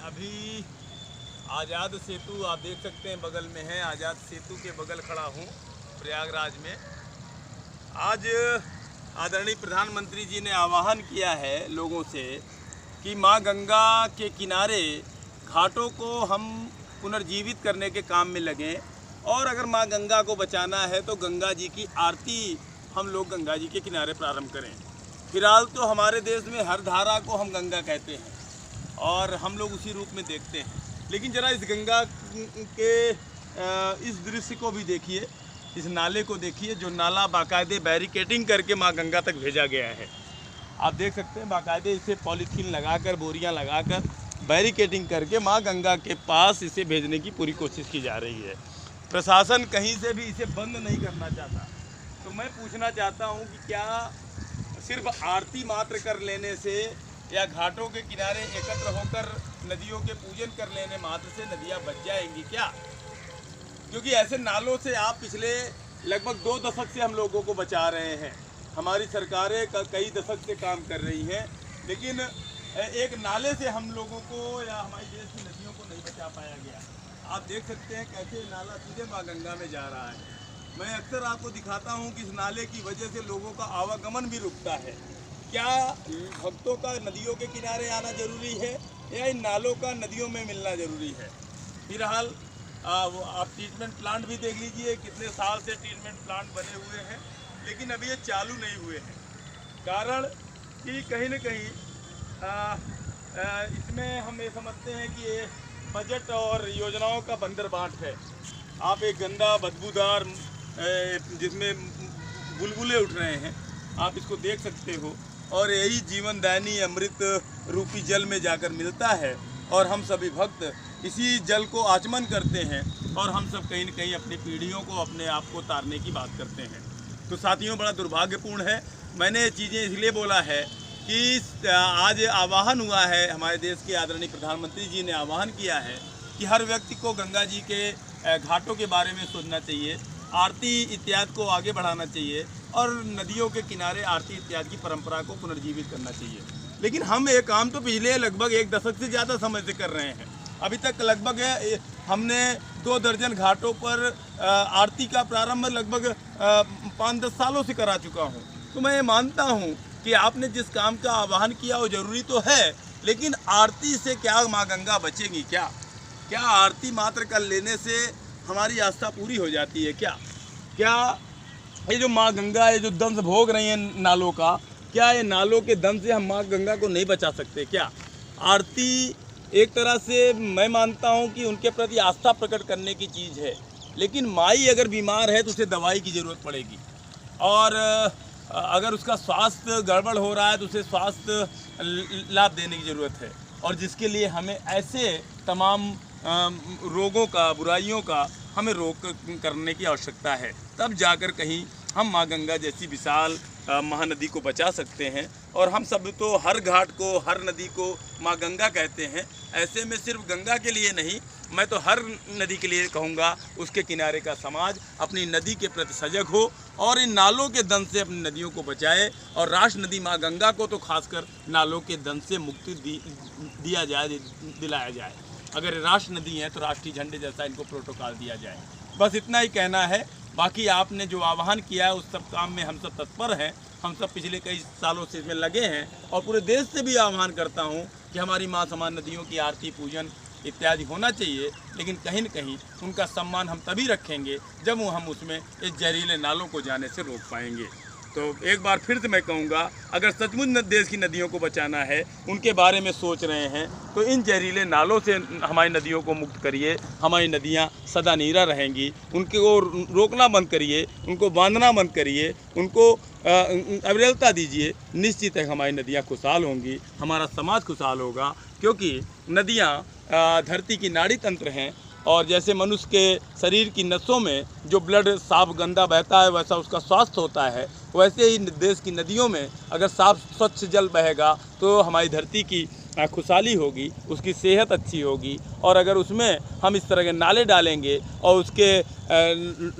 अभी आज़ाद सेतु आप देख सकते हैं बगल में है। आज़ाद सेतु के बगल खड़ा हूँ प्रयागराज में। आज आदरणीय प्रधानमंत्री जी ने आह्वान किया है लोगों से कि माँ गंगा के किनारे घाटों को हम पुनर्जीवित करने के काम में लगें और अगर माँ गंगा को बचाना है तो गंगा जी की आरती हम लोग गंगा जी के किनारे प्रारंभ करें। फिलहाल तो हमारे देश में हर धारा को हम गंगा कहते हैं और हम लोग उसी रूप में देखते हैं, लेकिन ज़रा इस गंगा के इस दृश्य को भी देखिए, इस नाले को देखिए जो नाला बाकायदे बैरिकेडिंग करके माँ गंगा तक भेजा गया है। आप देख सकते हैं बाकायदे इसे पॉलीथीन लगाकर, बोरियां लगाकर बैरिकेडिंग करके माँ गंगा के पास इसे भेजने की पूरी कोशिश की जा रही है। प्रशासन कहीं से भी इसे बंद नहीं करना चाहता। तो मैं पूछना चाहता हूँ कि क्या सिर्फ आरती मात्र कर लेने से या घाटों के किनारे एकत्र होकर नदियों के पूजन कर लेने मात्र से नदियाँ बच जाएंगी क्या? क्योंकि ऐसे नालों से आप पिछले लगभग 2 दशक से हम लोगों को बचा रहे हैं। हमारी सरकारें कई दशक से काम कर रही हैं, लेकिन एक नाले से हम लोगों को या हमारे देश की नदियों को नहीं बचा पाया गया। आप देख सकते हैं कैसे नाला सीधे माँ गंगा में जा रहा है। मैं अक्सर आपको दिखाता हूँ कि इस नाले की वजह से लोगों का आवागमन भी रुकता है। क्या भक्तों का नदियों के किनारे आना जरूरी है या इन नालों का नदियों में मिलना जरूरी है? फिलहाल आप ट्रीटमेंट प्लांट भी देख लीजिए, कितने साल से ट्रीटमेंट प्लांट बने हुए हैं लेकिन अभी ये चालू नहीं हुए हैं। कारण कि कहीं न कहीं इसमें हम ये समझते हैं कि ये बजट और योजनाओं का बंदरबाट है। आप एक गंदा बदबूदार जिसमें बुलबुले उठ रहे हैं, आप इसको देख सकते हो और यही जीवनदायिनी अमृत रूपी जल में जाकर मिलता है और हम सभी भक्त इसी जल को आचमन करते हैं और हम सब कहीं न कहीं अपनी पीढ़ियों को, अपने आप को तारने की बात करते हैं। तो साथियों, बड़ा दुर्भाग्यपूर्ण है। मैंने ये चीज़ें इसलिए बोला है कि आज आह्वान हुआ है, हमारे देश के आदरणीय प्रधानमंत्री जी ने आह्वान किया है कि हर व्यक्ति को गंगा जी के घाटों के बारे में सोचना चाहिए, आरती इत्यादि को आगे बढ़ाना चाहिए और नदियों के किनारे आरती इत्यादि की परंपरा को पुनर्जीवित करना चाहिए। लेकिन हम ये काम तो पिछले लगभग 1 दशक से ज़्यादा समय से कर रहे हैं। अभी तक लगभग हमने 2 दर्जन घाटों पर आरती का प्रारंभ लगभग 5-10 सालों से करा चुका हूँ। तो मैं ये मानता हूँ कि आपने जिस काम का आह्वान किया वो ज़रूरी तो है, लेकिन आरती से क्या माँ गंगा बचेगी क्या? क्या आरती मात्र कर लेने से हमारी आस्था पूरी हो जाती है क्या? क्या ये जो माँ गंगा, ये जो दंश भोग रही है नालों का, क्या ये नालों के दंश से हम माँ गंगा को नहीं बचा सकते क्या? आरती एक तरह से मैं मानता हूँ कि उनके प्रति आस्था प्रकट करने की चीज़ है, लेकिन माई अगर बीमार है तो उसे दवाई की ज़रूरत पड़ेगी और अगर उसका स्वास्थ्य गड़बड़ हो रहा है तो उसे स्वास्थ्य लाभ देने की ज़रूरत है और जिसके लिए हमें ऐसे तमाम रोगों का, बुराइयों का हमें रोक करने की आवश्यकता है। तब जाकर कहीं हम माँ गंगा जैसी विशाल महानदी को बचा सकते हैं। और हम सब तो हर घाट को, हर नदी को माँ गंगा कहते हैं। ऐसे में सिर्फ गंगा के लिए नहीं, मैं तो हर नदी के लिए कहूँगा, उसके किनारे का समाज अपनी नदी के प्रति सजग हो और इन नालों के दंश से अपनी नदियों को बचाए और राष्ट्र नदी माँ गंगा को तो खासकर नालों के दंश से मुक्ति दिलाया जाए। अगर राष्ट्र नदी है तो राष्ट्रीय झंडे जैसा इनको प्रोटोकॉल दिया जाए। बस इतना ही कहना है। बाकी आपने जो आह्वान किया है उस सब काम में हम सब तत्पर हैं। हम सब पिछले कई सालों से इसमें लगे हैं और पूरे देश से भी आह्वान करता हूं कि हमारी माँ समान नदियों की आरती, पूजन इत्यादि होना चाहिए, लेकिन कहीं न कहीं उनका सम्मान हम तभी रखेंगे जब हम उसमें इस जहरीले नालों को जाने से रोक पाएंगे। तो एक बार फिर से मैं कहूँगा, अगर सचमुच देश की नदियों को बचाना है, उनके बारे में सोच रहे हैं, तो इन जहरीले नालों से हमारी नदियों को मुक्त करिए। हमारी नदियाँ सदा नीरा रहेंगी। उनको रोकना बंद करिए, उनको बांधना बंद करिए, उनको अविरलता दीजिए। निश्चित है हमारी नदियाँ खुशहाल होंगी, हमारा समाज खुशहाल होगा, क्योंकि नदियाँ धरती की नाड़ी तंत्र हैं और जैसे मनुष्य के शरीर की नसों में जो ब्लड साफ गंदा बहता है वैसा उसका स्वास्थ्य होता है, वैसे ही देश की नदियों में अगर साफ स्वच्छ जल बहेगा तो हमारी धरती की खुशहाली होगी, उसकी सेहत अच्छी होगी। और अगर उसमें हम इस तरह के नाले डालेंगे और उसके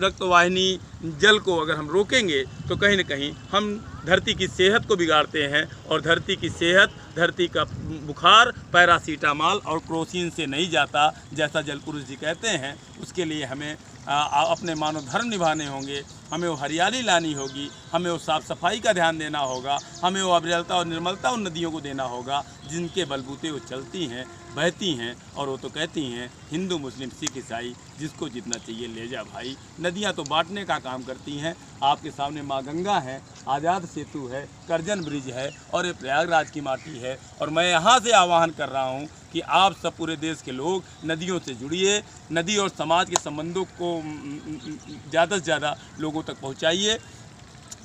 रक्तवाहिनी जल को अगर हम रोकेंगे तो कहीं न कहीं हम धरती की सेहत को बिगाड़ते हैं और धरती की सेहत, धरती का बुखार पैरासीटामॉल और क्रोसिन से नहीं जाता, जैसा जल पुरुष जी कहते हैं। उसके लिए हमें अपने मानव धर्म निभाने होंगे, हमें वो हरियाली लानी होगी, हमें वो साफ़ सफाई का ध्यान देना होगा, हमें वो अविरलता और निर्मलता उन नदियों को देना होगा जिनके बलबूते वो चलती हैं, बहती हैं। और वो तो कहती हैं हिंदू मुस्लिम सिख ईसाई जिसको जितना चाहिए ले जा भाई। नदियाँ तो बांटने का काम करती हैं। आपके सामने माँ गंगा है, आज़ाद सेतु है, करजन ब्रिज है और ये प्रयागराज की माटी है। और मैं यहाँ से आह्वान कर रहा हूँ कि आप सब पूरे देश के लोग नदियों से जुड़िए, नदी और समाज के संबंधों को ज़्यादा से ज़्यादा लोगों तक पहुँचाइए,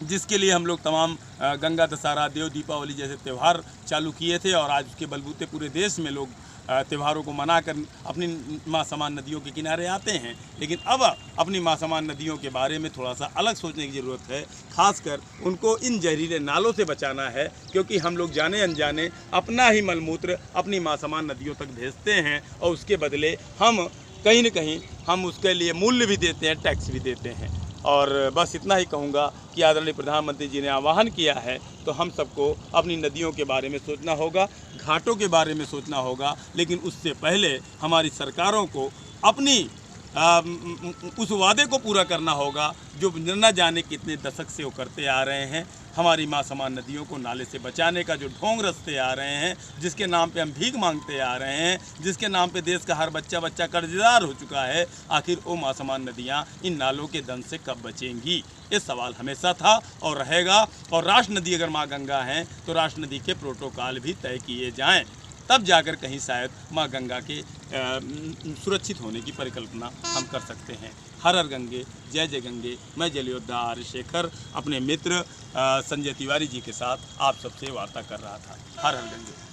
जिसके लिए हम लोग तमाम गंगा दशहरा, देव दीपावली जैसे त्यौहार चालू किए थे। और आज उसके बलबूते पूरे देश में लोग त्योहारों को मनाकर अपनी माँ समान नदियों के किनारे आते हैं। लेकिन अब अपनी माँ समान नदियों के बारे में थोड़ा सा अलग सोचने की ज़रूरत है। खासकर उनको इन जहरीले नालों से बचाना है, क्योंकि हम लोग जाने अनजाने अपना ही मलमूत्र अपनी माँ समान नदियों तक भेजते हैं और उसके बदले हम कहीं न कहीं हम उसके लिए मूल्य भी देते हैं, टैक्स भी देते हैं। और बस इतना ही कहूँगा कि आदरणीय प्रधानमंत्री जी ने आह्वान किया है तो हम सबको अपनी नदियों के बारे में सोचना होगा, घाटों के बारे में सोचना होगा। लेकिन उससे पहले हमारी सरकारों को अपनी उस वादे को पूरा करना होगा जो न जाने कितने दशक से वो करते आ रहे हैं। हमारी माँ समान नदियों को नाले से बचाने का जो ढोंग रचते आ रहे हैं, जिसके नाम पे हम भीख मांगते आ रहे हैं, जिसके नाम पे देश का हर बच्चा कर्जदार हो चुका है, आखिर वो माँ समान नदियाँ इन नालों के दंश से कब बचेंगी? ये सवाल हमेशा था और रहेगा। और राष्ट्र नदी अगर माँ गंगा हैं तो राष्ट्र नदी के प्रोटोकॉल भी तय किए जाएँ, तब जाकर कहीं शायद माँ गंगा के सुरक्षित होने की परिकल्पना हम कर सकते हैं। हर हर गंगे, जय जय गंगे। मैं जल योद्धा आर्य शेखर अपने मित्र संजय तिवारी जी के साथ आप सबसे वार्ता कर रहा था। हर हर गंगे।